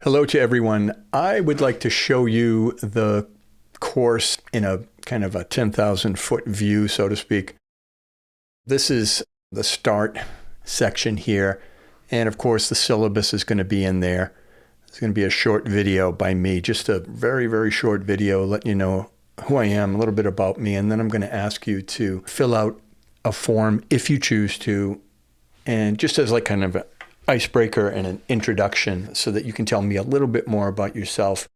Hello to everyone. I would like to show you the course in a kind of a 10,000 foot view, so to speak. This is the start section here. And of course, the syllabus is going to be in there. It's going to be a short video by me, just a very, very short video, letting you know who I am, a little bit about me. And then I'm going to ask you to fill out a form if you choose to. And just as like kind of an icebreaker and an introduction so that you can tell me a little bit more about yourself.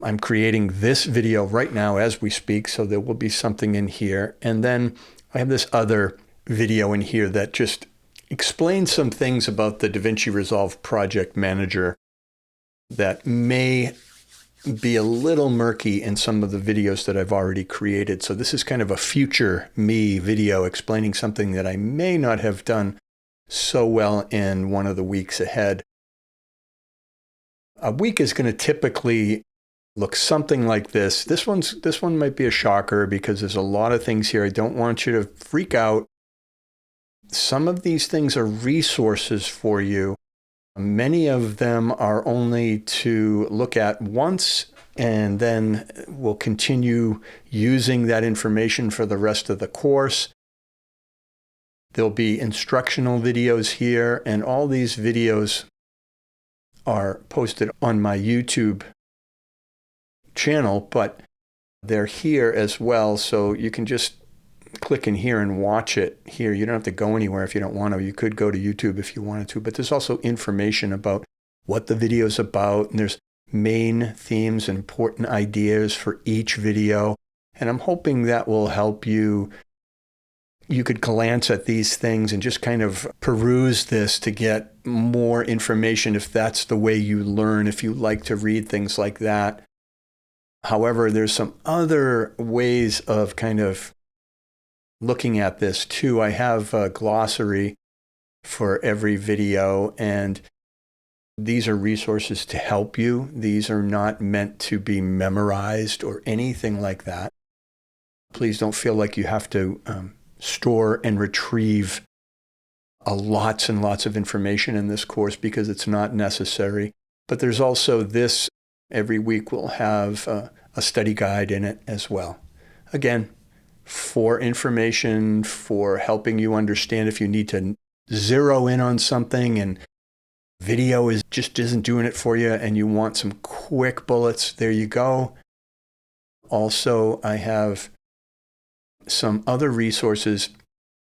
I'm creating this video right now as we speak, so there will be something in here. And then I have this other video in here that just explains some things about the DaVinci Resolve Project Manager that may be a little murky in some of the videos that I've already created. So this is kind of a future me video explaining something that I may not have done so well in one of the weeks ahead. A week is going to typically look something like this. This one might be a shocker because there's a lot of things here. I don't want you to freak out. Some of these things are resources for you. Many of them are only to look at once, and then we'll continue using that information for the rest of the course. There'll be instructional videos here, and all these videos are posted on my YouTube channel, but they're here as well, so you can just click in here and watch it here. You don't have to go anywhere if you don't want to. You could go to YouTube if you wanted to, but there's also information about what the video is about, and there's main themes and important ideas for each video, and I'm hoping that will help you. You could glance at these things and just kind of peruse this to get more information if that's the way you learn, if you like to read things like that. However, there's some other ways of kind of looking at this too. I have a glossary for every video, and these are resources to help you. These are not meant to be memorized or anything like that. Please don't feel like you have to store and retrieve lots and lots of information in this course, because it's not necessary. But there's also this, every week we'll have a study guide in it as well. Again, for information, for helping you understand if you need to zero in on something and video just isn't doing it for you and you want some quick bullets, there you go. Also, I have some other resources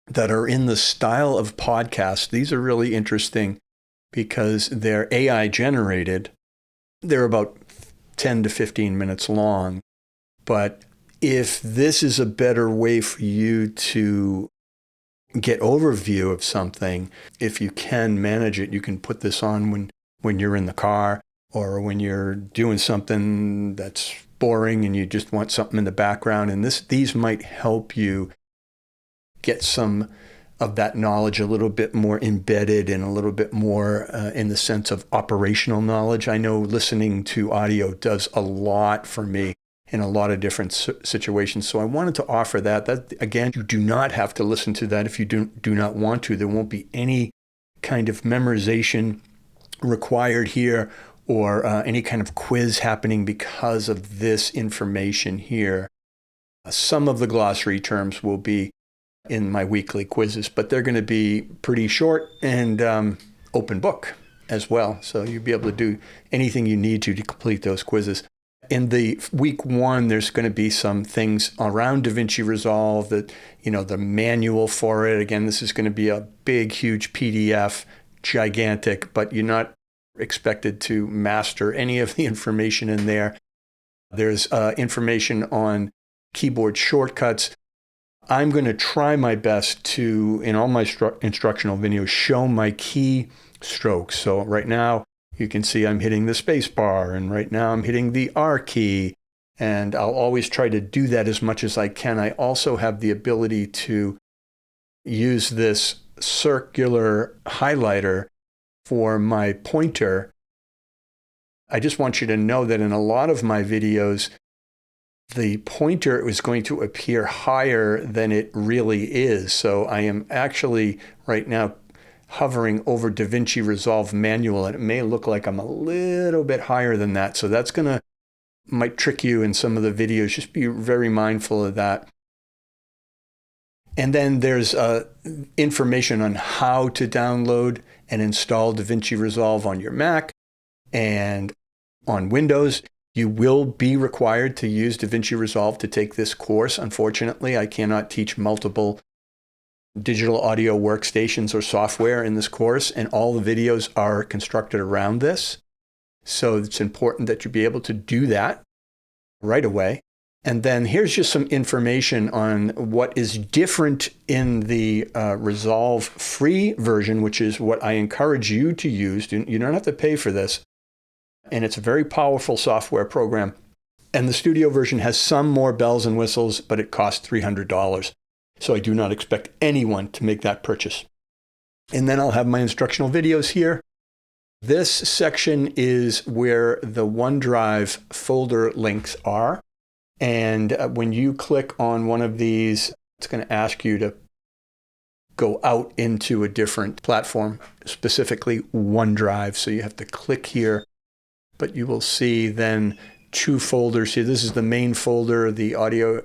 that are in the style of podcasts. These are really interesting because they're AI generated. They're about 10 to 15 minutes long. But if this is a better way for you to get overview of something, if you can manage it, you can put this on when you're in the car or when you're doing something that's boring and you just want something in the background. And these might help you get some of that knowledge a little bit more embedded and a little bit more in the sense of operational knowledge. I know listening to audio does a lot for me in a lot of different situations. So I wanted to offer that. That, again, you do not have to listen to that if you do not want to. There won't be any kind of memorization required here or any kind of quiz happening because of this information here. Some of the glossary terms will be in my weekly quizzes, but they're going to be pretty short and open book as well. So you'll be able to do anything you need to complete those quizzes. In the week one, there's going to be some things around DaVinci Resolve, that, the manual for it. Again, this is going to be a big, huge PDF, gigantic, but you're not expected to master any of the information in there. There's information on keyboard shortcuts. I'm going to try my best to, in all my instructional videos, show my key strokes. So right now, you can see I'm hitting the space bar, and right now I'm hitting the R key, and I'll always try to do that as much as I can. I also have the ability to use this circular highlighter for my pointer. I just want you to know that in a lot of my videos, the pointer is going to appear higher than it really is. So I am actually right now hovering over DaVinci Resolve Manual, and it may look like I'm a little bit higher than that. So that's might trick you in some of the videos. Just be very mindful of that. And then there's information on how to download and install DaVinci Resolve on your Mac and on Windows. You will be required to use DaVinci Resolve to take this course. Unfortunately, I cannot teach multiple digital audio workstations or software in this course, and all the videos are constructed around this. So it's important that you be able to do that right away. And then here's just some information on what is different in the Resolve free version, which is what I encourage you to use. You don't have to pay for this. And it's a very powerful software program. And the studio version has some more bells and whistles, but it costs $300. So I do not expect anyone to make that purchase. And then I'll have my instructional videos here. This section is where the OneDrive folder links are. And when you click on one of these, it's going to ask you to go out into a different platform, specifically OneDrive. So you have to click here, but you will see then two folders here. This is the main folder, the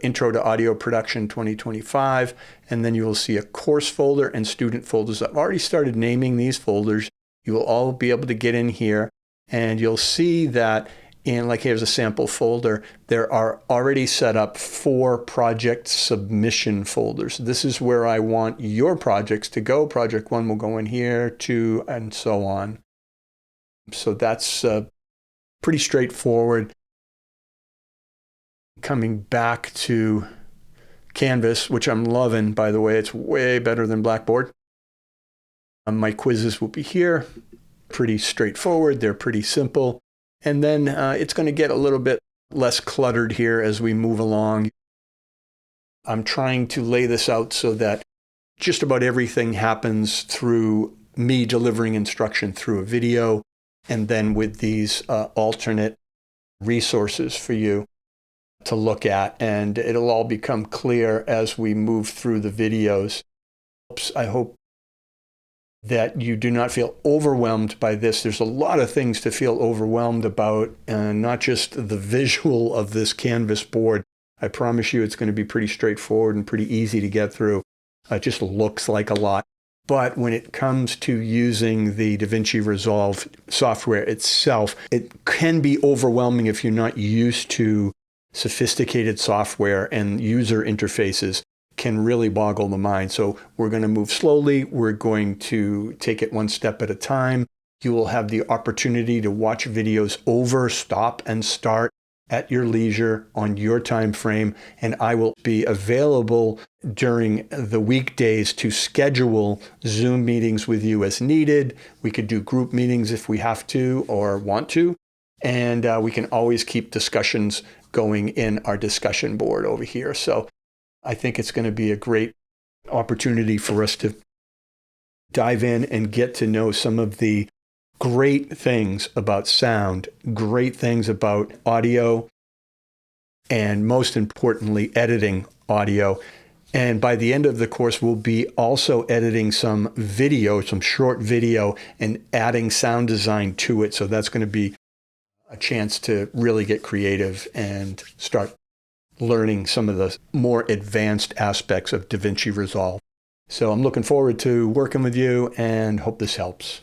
Intro to Audio Production 2025, and then you will see a course folder and student folders. I've already started naming these folders. You will all be able to get in here, and you'll see that here's a sample folder. There are already set up 4 project submission folders. This is where I want your projects to go. Project 1 will go in here, 2, and so on. So that's pretty straightforward. Coming back to Canvas, which I'm loving, by the way. It's way better than Blackboard. My quizzes will be here. Pretty straightforward. They're pretty simple. And then it's going to get a little bit less cluttered here as we move along. I'm trying to lay this out so that just about everything happens through me delivering instruction through a video, and then with these alternate resources for you to look at. And it'll all become clear as we move through the videos. I hope that you do not feel overwhelmed by this. There's a lot of things to feel overwhelmed about, and not just the visual of this Canvas board. I promise you it's going to be pretty straightforward and pretty easy to get through. It just looks like a lot. But when it comes to using the DaVinci Resolve software itself, it can be overwhelming if you're not used to sophisticated software, and user interfaces can really boggle the mind. So we're going to move slowly. We're going to take it one step at a time. You will have the opportunity to watch videos over, stop, and start at your leisure on your time frame. And I will be available during the weekdays to schedule Zoom meetings with you as needed. We could do group meetings if we have to or want to. And we can always keep discussions going in our discussion board over here. So I think it's going to be a great opportunity for us to dive in and get to know some of the great things about sound, great things about audio, and most importantly, editing audio. And by the end of the course, we'll be also editing some video, some short video, and adding sound design to it. So that's going to be a chance to really get creative and start learning some of the more advanced aspects of DaVinci Resolve. So I'm looking forward to working with you and hope this helps.